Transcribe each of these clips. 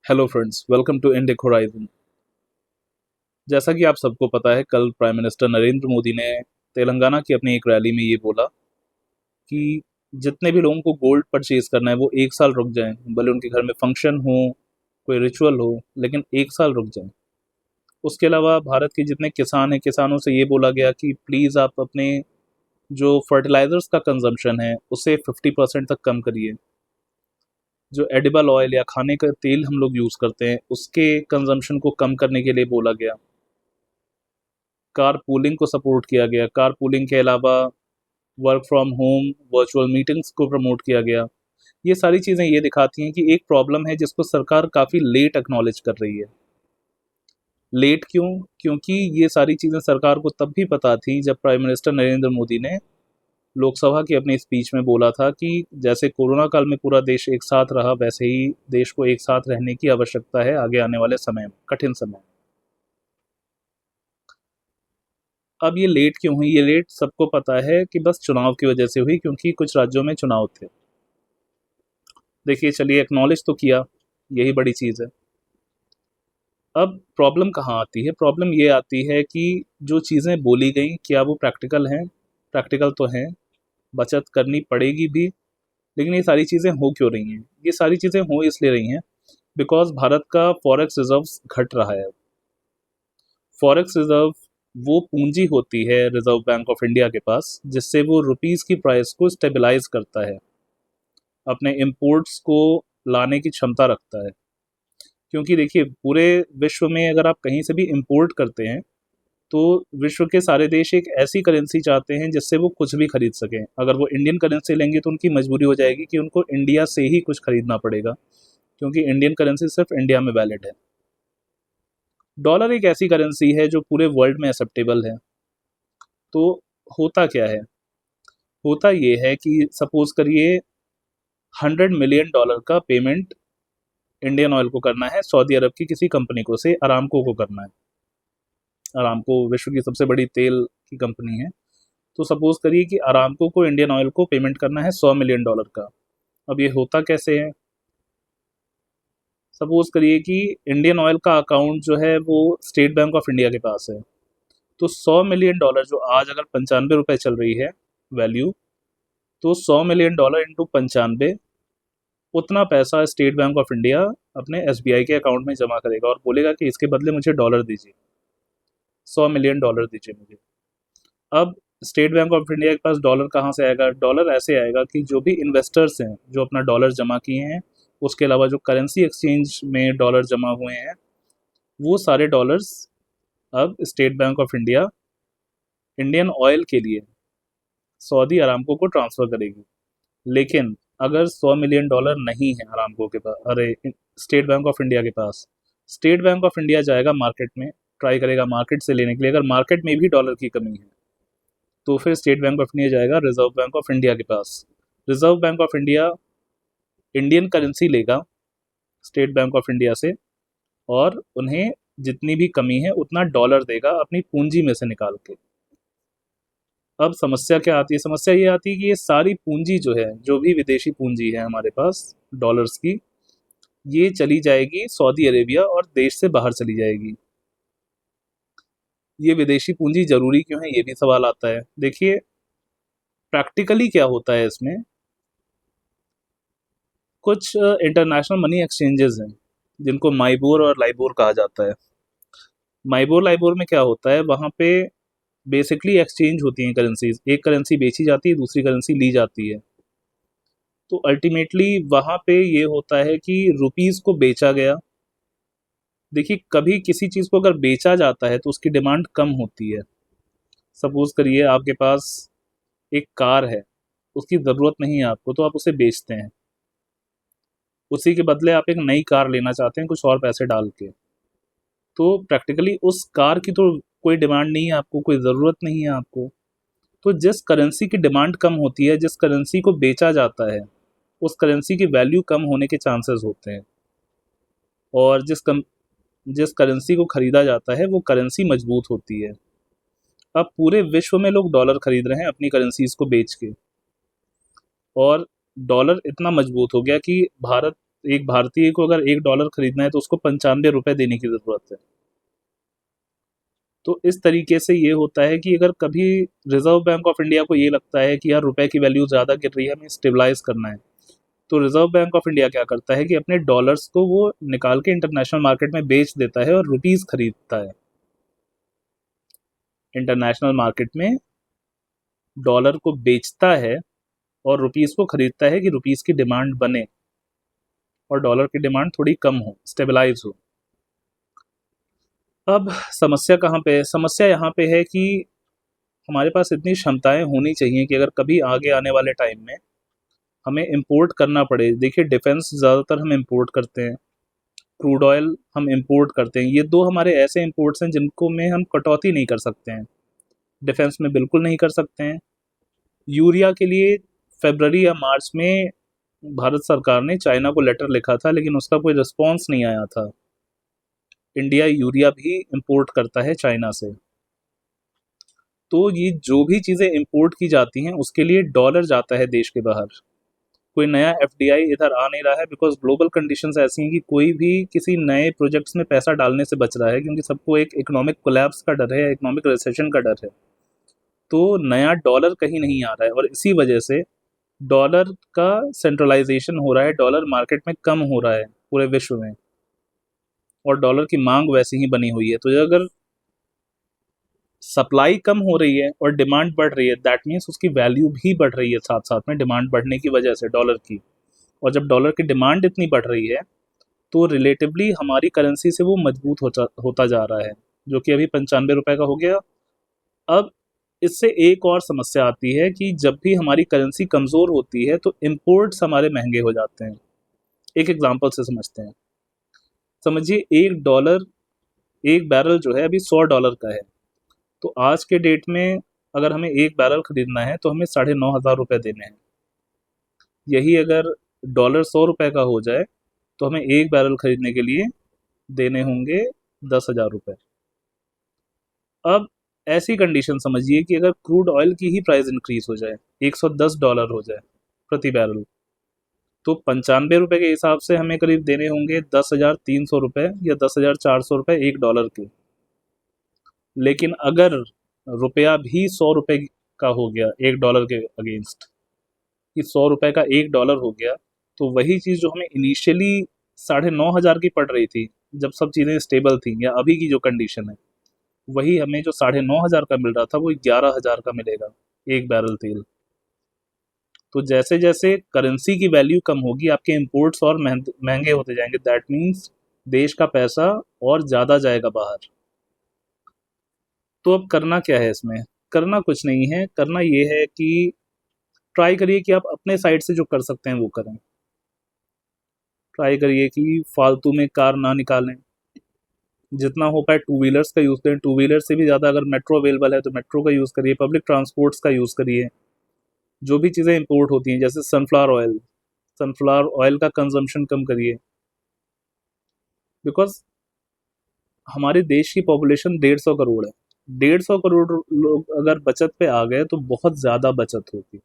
Hello friends, welcome to Indic Horizon. जैसा कि आप सबको पता है, कल प्राइम मिनिस्टर नरेंद्र मोदी ने तेलंगाना की अपनी एक रैली में ये बोला कि जितने भी लोगों को गोल्ड परचेज करना है वो 1 साल रुक जाएं, भले उनके घर में फंक्शन हो, कोई रिचुअल हो, लेकिन 1 साल रुक जाएं। उसके अलावा भारत के जितने किसान हैं, किसानों से ये बोला गया कि प्लीज़ आप अपने जो फर्टिलाइजर्स का कंजम्पशन है उसे 50% तक कम करिए। जो एडिबल ऑयल या खाने का तेल हम लोग यूज़ करते हैं उसके कंजम्पशन को कम करने के लिए बोला गया। कार पूलिंग को सपोर्ट किया गया। कार पूलिंग के अलावा work from home, virtual meetings को प्रमोट किया गया। ये सारी चीज़ें ये दिखाती हैं कि एक प्रॉब्लम है जिसको सरकार काफ़ी लेट एक्नॉलेज कर रही है। लेट क्यों? क्योंकि ये सारी चीज़ें सरकार को तब भी पता थी जब प्राइम मिनिस्टर नरेंद्र मोदी ने लोकसभा की अपनी स्पीच में बोला था कि जैसे कोरोना काल में पूरा देश एक साथ रहा, वैसे ही देश को एक साथ रहने की आवश्यकता है आगे आने वाले समय में, कठिन समय में। अब ये लेट क्यों हुई? ये लेट सबको पता है कि बस चुनाव की वजह से हुई, क्योंकि कुछ राज्यों में चुनाव थे। देखिए, चलिए एक्नॉलेज तो किया, यही बड़ी चीज़ है। अब प्रॉब्लम कहाँ आती है? प्रॉब्लम ये आती है कि जो चीज़ें बोली गई क्या वो प्रैक्टिकल हैं? प्रैक्टिकल तो हैं, बचत करनी पड़ेगी भी, लेकिन ये सारी चीज़ें हो क्यों रही हैं? ये सारी चीज़ें हो इसलिए रही हैं बिकॉज़ भारत का फॉरेक्स रिज़र्व्स घट रहा है। फॉरेक्स रिज़र्व वो पूंजी होती है रिज़र्व बैंक ऑफ इंडिया के पास, जिससे वो रुपीस की प्राइस को स्टेबलाइज करता है, अपने इंपोर्ट्स को लाने की क्षमता रखता है। क्योंकि देखिए, पूरे विश्व में अगर आप कहीं से भी इंपोर्ट करते हैं तो विश्व के सारे देश एक ऐसी करेंसी चाहते हैं जिससे वो कुछ भी खरीद सकें। अगर वो इंडियन करेंसी लेंगे तो उनकी मजबूरी हो जाएगी कि उनको इंडिया से ही कुछ खरीदना पड़ेगा, क्योंकि इंडियन करेंसी सिर्फ इंडिया में वैलिड है। डॉलर एक ऐसी करेंसी है जो पूरे वर्ल्ड में एक्सेप्टेबल है। तो होता क्या है? होता ये है कि सपोज करिए $100 मिलियन का पेमेंट इंडियन ऑयल को करना है, सऊदी अरब की किसी कंपनी को, से अरामको को करना है। अरामको विश्व की सबसे बड़ी तेल की कंपनी है। तो सपोज करिए कि अरामको को इंडियन ऑयल को पेमेंट करना है $100 मिलियन का। अब ये होता कैसे है? सपोज करिए कि इंडियन ऑयल का अकाउंट जो है वो स्टेट बैंक ऑफ इंडिया के पास है। तो $100 मिलियन जो आज अगर 95 रुपये चल रही है वैल्यू, तो $100 मिलियन इंटू 95, उतना पैसा स्टेट बैंक ऑफ इंडिया अपने एसबीआई के अकाउंट में जमा करेगा और बोलेगा कि इसके बदले मुझे डॉलर दीजिए, $100 मिलियन दीजिए मुझे। अब स्टेट बैंक ऑफ इंडिया के पास डॉलर कहाँ से आएगा? डॉलर ऐसे आएगा कि जो भी इन्वेस्टर्स हैं जो अपना डॉलर जमा किए हैं, उसके अलावा जो करेंसी एक्सचेंज में डॉलर जमा हुए हैं, वो सारे डॉलर्स अब state Bank of India Indian oil के लिए सऊदी अरामको को ट्रांसफ़र करेगी। लेकिन अगर $100 मिलियन नहीं है अरामको के पास, अरे स्टेट बैंक ऑफ इंडिया के पास, स्टेट बैंक ऑफ इंडिया जाएगा मार्केट में, ट्राई करेगा मार्केट से लेने के लिए। अगर मार्केट में भी डॉलर की कमी है तो फिर स्टेट बैंक ऑफ इंडिया जाएगा रिजर्व बैंक ऑफ इंडिया के पास। Reserve Bank of India Indian currency लेगा स्टेट बैंक ऑफ इंडिया से, और उन्हें जितनी भी कमी है उतना डॉलर देगा अपनी पूंजी में से निकाल के। अब समस्या क्या आती है? समस्या ये आती है कि ये सारी पूंजी जो है, जो भी विदेशी पूंजी है हमारे पास डॉलर्स की, ये चली जाएगी सऊदी अरेबिया और देश से बाहर चली जाएगी। ये विदेशी पूंजी ज़रूरी क्यों है, ये भी सवाल आता है। देखिए, प्रैक्टिकली क्या होता है इसमें, कुछ इंटरनेशनल मनी एक्सचेंजेस हैं जिनको माइबोर और लाइबोर कहा जाता है। माइबोर लाइबोर में क्या होता है, वहाँ पे बेसिकली एक्सचेंज होती हैं करेंसीज, एक करेंसी बेची जाती है, दूसरी करेंसी ली जाती है। तो अल्टीमेटली वहाँ पे ये होता है कि रुपीस को बेचा गया। देखिए, कभी किसी चीज़ को अगर बेचा जाता है तो उसकी डिमांड कम होती है। सपोज करिए आपके पास एक कार है, उसकी ज़रूरत नहीं है आपको, तो आप उसे बेचते हैं। उसी के बदले आप एक नई कार लेना चाहते हैं कुछ और पैसे डाल के। तो प्रैक्टिकली उस कार की तो कोई डिमांड नहीं है आपको, कोई ज़रूरत नहीं है आपको। तो जिस करेंसी की डिमांड कम होती है, जिस करेंसी को बेचा जाता है, उस करेंसी की वैल्यू कम होने के चांसेस होते हैं। और जिस करेंसी को खरीदा जाता है वो करेंसी मजबूत होती है। अब पूरे विश्व में लोग डॉलर खरीद रहे हैं अपनी करेंसीज को बेच के, और डॉलर इतना मजबूत हो गया कि भारत एक भारतीय को अगर $1 खरीदना है तो उसको 95 रुपए देने की ज़रूरत है। तो इस तरीके से ये होता है कि अगर कभी रिजर्व बैंक ऑफ इंडिया को ये लगता है कि यार रुपए की वैल्यू ज़्यादा गिर रही है, हमें स्टेबलाइज करना है, तो रिजर्व बैंक ऑफ इंडिया क्या करता है कि अपने डॉलर्स को वो निकाल के इंटरनेशनल मार्केट में बेच देता है और रुपीस खरीदता है। इंटरनेशनल मार्केट में डॉलर को बेचता है और रुपीस को खरीदता है कि रुपीस की डिमांड बने और डॉलर की डिमांड थोड़ी कम हो, स्टेबलाइज हो। अब समस्या कहाँ पे है? समस्या यहाँ पे है कि हमारे पास इतनी क्षमताएं होनी चाहिए कि अगर कभी आगे आने वाले टाइम में हमें इंपोर्ट करना पड़े, देखिए डिफेंस ज़्यादातर हम इंपोर्ट करते हैं, क्रूड ऑयल हम इंपोर्ट करते हैं, ये दो हमारे ऐसे इंपोर्ट्स हैं जिनको में हम कटौती नहीं कर सकते हैं, डिफेंस में बिल्कुल नहीं कर सकते हैं। यूरिया के लिए फरवरी या मार्च में भारत सरकार ने चाइना को लेटर लिखा था, लेकिन उसका कोई रिस्पॉन्स नहीं आया था। इंडिया यूरिया भी इंपोर्ट करता है चाइना से। तो ये जो भी चीज़ें इंपोर्ट की जाती हैं उसके लिए डॉलर जाता है देश के बाहर। कोई नया एफडीआई इधर आ नहीं रहा है बिकॉज ग्लोबल कंडीशंस ऐसी हैं कि कोई भी किसी नए प्रोजेक्ट्स में पैसा डालने से बच रहा है, क्योंकि सबको एक इकोनॉमिक कोलैप्स का डर है, इकोनॉमिक रिसेशन का डर है। तो नया डॉलर कहीं नहीं आ रहा है और इसी वजह से डॉलर का सेंट्रलाइजेशन हो रहा है, डॉलर मार्केट में कम हो रहा है पूरे विश्व में, और डॉलर की मांग वैसी ही बनी हुई है। तो अगर सप्लाई कम हो रही है और डिमांड बढ़ रही है, दैट मीन्स उसकी वैल्यू भी बढ़ रही है साथ साथ में, डिमांड बढ़ने की वजह से डॉलर की। और जब डॉलर की डिमांड इतनी बढ़ रही है तो रिलेटिवली हमारी करेंसी से वो मजबूत होता जा रहा है, जो कि अभी 95 रुपए का हो गया। अब इससे एक और समस्या आती है कि जब भी हमारी करेंसी कमज़ोर होती है तो इम्पोर्ट्स हमारे महंगे हो जाते हैं। एक एग्जांपल से समझते हैं। समझिए $1, एक बैरल जो है अभी $100 का है, तो आज के डेट में अगर हमें एक बैरल खरीदना है तो हमें 9,500 रुपये देने हैं। यही अगर डॉलर 100 रुपये का हो जाए तो हमें एक बैरल खरीदने के लिए देने होंगे 10,000 रुपये। अब ऐसी कंडीशन समझिए कि अगर क्रूड ऑयल की ही प्राइस इंक्रीज हो जाए, $110 हो जाए प्रति बैरल, तो 95 रुपये के हिसाब से हमें करीब देने होंगे 10,300 रुपये या 10,400 रुपये $1 के। लेकिन अगर रुपया भी 100 रुपये का हो गया $1 के अगेंस्ट, कि 100 रुपये का $1 हो गया, तो वही चीज़ जो हमें इनिशियली 9,500 की पड़ रही थी जब सब चीज़ें स्टेबल थी, या अभी की जो कंडीशन है, वही हमें जो 9,500 का मिल रहा था वो 11,000 का मिलेगा एक बैरल तेल। तो जैसे जैसे करेंसी की वैल्यू कम होगी, आपके इंपोर्ट्स और महंगे होते जाएंगे, दैट मीन्स देश का पैसा और ज़्यादा जाएगा बाहर। तो अब करना क्या है इसमें? करना कुछ नहीं है, करना ये है कि ट्राई करिए कि आप अपने साइड से जो कर सकते हैं वो करें। ट्राई करिए कि फालतू में कार ना निकालें, जितना हो पाए टू व्हीलर्स का यूज़ करें, टू व्हीलर से भी ज़्यादा अगर मेट्रो अवेलेबल है तो मेट्रो का यूज़ करिए, पब्लिक ट्रांसपोर्ट्स का यूज़ करिए। जो भी चीज़ें इंपोर्ट होती हैं जैसे सनफ्लावर ऑयल का कंजम्पशन कम करिए, बिकॉज हमारे देश की पॉपुलेशन 150 करोड़ है। 150 करोड़ लोग अगर बचत पे आ गए तो बहुत ज़्यादा बचत होगी,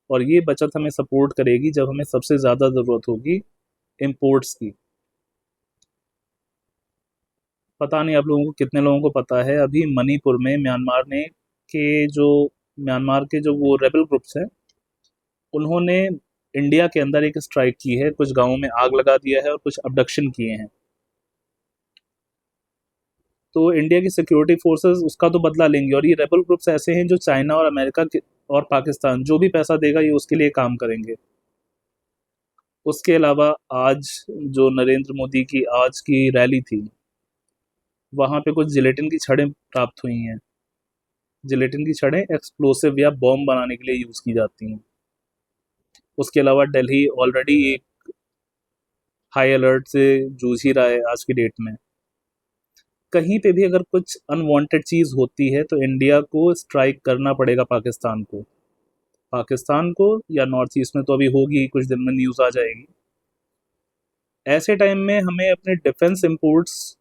और ये बचत हमें सपोर्ट करेगी जब हमें सबसे ज़्यादा ज़रूरत होगी इम्पोर्ट्स की। पता नहीं आप लोगों को कितने लोगों को पता है, अभी मणिपुर में म्यांमार के जो वो रेबल ग्रुप्स हैं, उन्होंने इंडिया के अंदर एक स्ट्राइक की है, कुछ गांवों में आग लगा दिया है और कुछ अबडक्शन किए हैं। तो इंडिया की सिक्योरिटी फोर्सेस उसका तो बदला लेंगे, और ये रेबल ग्रुप्स ऐसे हैं जो चाइना और अमेरिका और पाकिस्तान जो भी पैसा देगा ये उसके लिए काम करेंगे। उसके अलावा आज जो नरेंद्र मोदी की आज की रैली थी, वहाँ पे कुछ जिलेटिन की छड़ें प्राप्त हुई हैं। जिलेटिन की छड़ें एक्सप्लोसिव या बॉम्ब बनाने के लिए यूज़ की जाती हैं। उसके अलावा दिल्ली ऑलरेडी एक हाई अलर्ट से जूझ ही रहा है आज की डेट में। कहीं पे भी अगर कुछ अनवांटेड चीज़ होती है तो इंडिया को स्ट्राइक करना पड़ेगा पाकिस्तान को या नॉर्थ ईस्ट में तो अभी होगी, कुछ दिन में न्यूज़ आ जाएगी। ऐसे टाइम में हमें अपने डिफेंस इंपोर्ट्स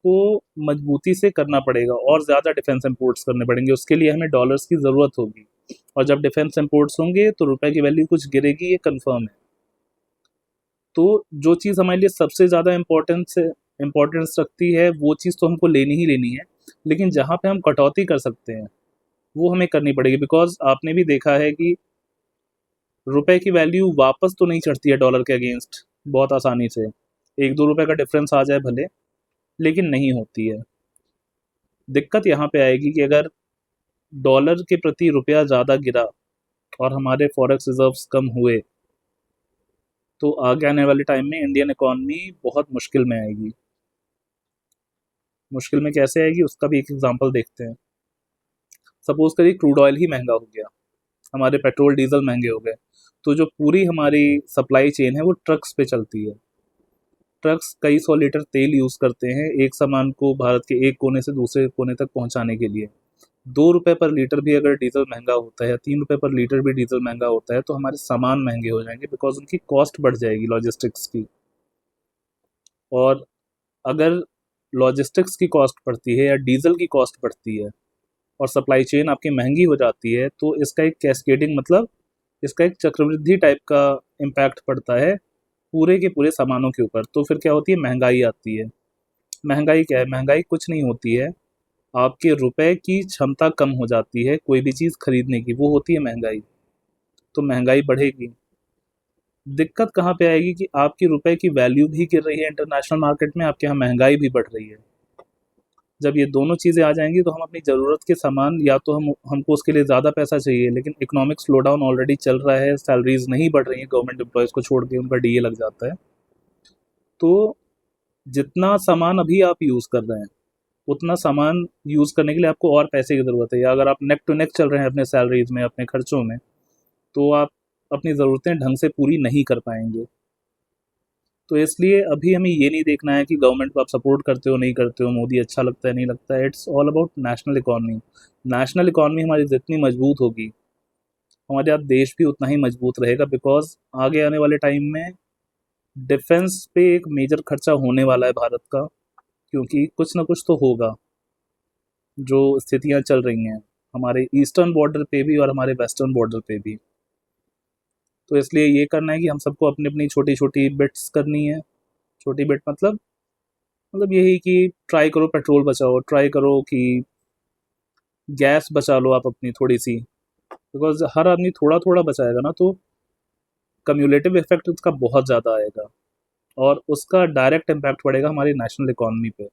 को मजबूती से करना पड़ेगा और ज़्यादा डिफेंस इंपोर्ट्स करने पड़ेंगे। उसके लिए हमें डॉलर्स की ज़रूरत होगी, और जब डिफेंस इंपोर्ट्स होंगे तो रुपए की वैल्यू कुछ गिरेगी, ये कंफर्म है। तो जो चीज़ हमारे लिए सबसे ज़्यादा इम्पोर्टेंस रखती है वो चीज़ तो हमको लेनी ही लेनी है, लेकिन जहाँ पे हम कटौती कर सकते हैं वो हमें करनी पड़ेगी। बिकॉज आपने भी देखा है कि रुपए की वैल्यू वापस तो नहीं चढ़ती है डॉलर के अगेंस्ट बहुत आसानी से। 1-2 रुपए का डिफरेंस आ जाए भले, लेकिन नहीं होती है। दिक्कत यहाँ पे आएगी कि अगर डॉलर के प्रति रुपया ज़्यादा गिरा और हमारे फॉरेक्स रिजर्व्स कम हुए तो आगे आने वाले टाइम में इंडियन इकॉनमी बहुत मुश्किल में आएगी। मुश्किल में कैसे आएगी उसका भी एक एग्जांपल देखते हैं। सपोज करिए क्रूड ऑयल ही महंगा हो गया, हमारे पेट्रोल डीजल महंगे हो गए, तो जो पूरी हमारी सप्लाई चेन है वो ट्रक्स पे चलती है। ट्रक्स कई 100 लीटर तेल यूज़ करते हैं एक सामान को भारत के एक कोने से दूसरे कोने तक पहुंचाने के लिए। 2 रुपये पर लीटर भी अगर डीजल महंगा होता है या 3 रुपये पर लीटर भी डीजल महंगा होता है तो हमारे सामान महंगे हो जाएंगे, बिकॉज उनकी कॉस्ट बढ़ जाएगी लॉजिस्टिक्स की। और अगर लॉजिस्टिक्स की कॉस्ट बढ़ती है या डीजल की कॉस्ट बढ़ती है और सप्लाई चेन आपकी महंगी हो जाती है तो इसका एक कैस्केडिंग मतलब इसका एक चक्रवृद्धि टाइप का इम्पैक्ट पड़ता है पूरे के पूरे सामानों के ऊपर। तो फिर क्या होती है, महंगाई आती है। महंगाई क्या है, महंगाई कुछ नहीं होती है, आपके रुपए की क्षमता कम हो जाती है कोई भी चीज़ खरीदने की, वो होती है महंगाई। तो महंगाई बढ़ेगी। दिक्कत कहाँ पे आएगी कि आपकी रुपए की वैल्यू भी गिर रही है इंटरनेशनल मार्केट में, आपके यहाँ महंगाई भी बढ़ रही है। जब ये दोनों चीज़ें आ जाएंगी तो हम अपनी ज़रूरत के सामान या तो हमको उसके लिए ज़्यादा पैसा चाहिए, लेकिन इकोनॉमिक स्लो डाउन ऑलरेडी चल रहा है, सैलरीज नहीं बढ़ रही हैं, गवर्नमेंट एम्प्लॉयज़ को छोड़ के उनका डीए लग जाता है। तो जितना सामान अभी आप यूज़ कर रहे हैं उतना सामान यूज़ करने के लिए आपको और पैसे की ज़रूरत है, या अगर आप नेक टू नेक चल रहे हैं अपने सैलरीज में अपने खर्चों में तो आप अपनी ज़रूरतें ढंग से पूरी नहीं कर पाएंगे। तो इसलिए अभी हमें ये नहीं देखना है कि गवर्नमेंट को आप सपोर्ट करते हो नहीं करते हो, मोदी अच्छा लगता है नहीं लगता है। It's all about national economy. National economy हमारी जितनी मजबूत होगी हमारे यहाँ देश भी उतना ही मजबूत रहेगा, बिकॉज आगे आने वाले टाइम में डिफेंस पे एक मेजर खर्चा होने वाला है भारत का, क्योंकि कुछ ना कुछ तो होगा। जो स्थितियाँ चल रही हैं हमारे ईस्टर्न बॉर्डर पे भी और हमारे वेस्टर्न बॉर्डर पे भी, तो इसलिए ये करना है कि हम सबको अपनी अपनी छोटी छोटी बिट्स करनी है। छोटी बिट मतलब यही कि ट्राई करो पेट्रोल बचाओ, ट्राई करो कि गैस बचा लो आप अपनी थोड़ी सी, बिकॉज हर आदमी थोड़ा थोड़ा बचाएगा ना तो कम्युलेटिव इफेक्ट उसका बहुत ज़्यादा आएगा और उसका डायरेक्ट इम्पैक्ट पड़ेगा हमारी नेशनल इकॉनमी पे।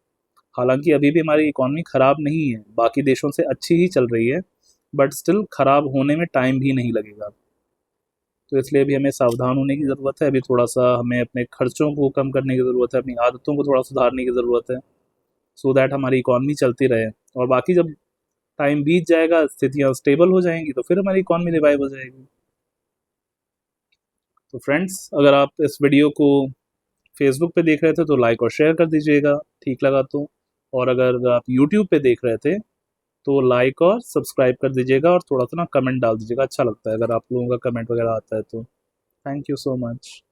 हालांकि अभी भी हमारी इकॉनमी ख़राब नहीं है, बाकी देशों से अच्छी ही चल रही है, बट स्टिल ख़राब होने में टाइम भी नहीं लगेगा। तो इसलिए अभी हमें सावधान होने की ज़रूरत है, अभी थोड़ा सा हमें अपने खर्चों को कम करने की ज़रूरत है, अपनी आदतों को थोड़ा सुधारने की ज़रूरत है, सो दैट हमारी इकॉनमी चलती रहे। और बाकी जब टाइम बीत जाएगा, स्थितियाँ स्टेबल हो जाएंगी तो फिर हमारी इकॉनमी रिवाइव हो जाएगी। तो फ्रेंड्स, अगर आप इस वीडियो को फेसबुक पे देख रहे थे तो लाइक और शेयर कर दीजिएगा, ठीक लगा तो। और अगर आप यूट्यूब पे देख रहे थे तो लाइक और सब्सक्राइब कर दीजिएगा और थोड़ा सा ना कमेंट डाल दीजिएगा, अच्छा लगता है अगर आप लोगों का कमेंट वगैरह आता है तो। Thank you so much.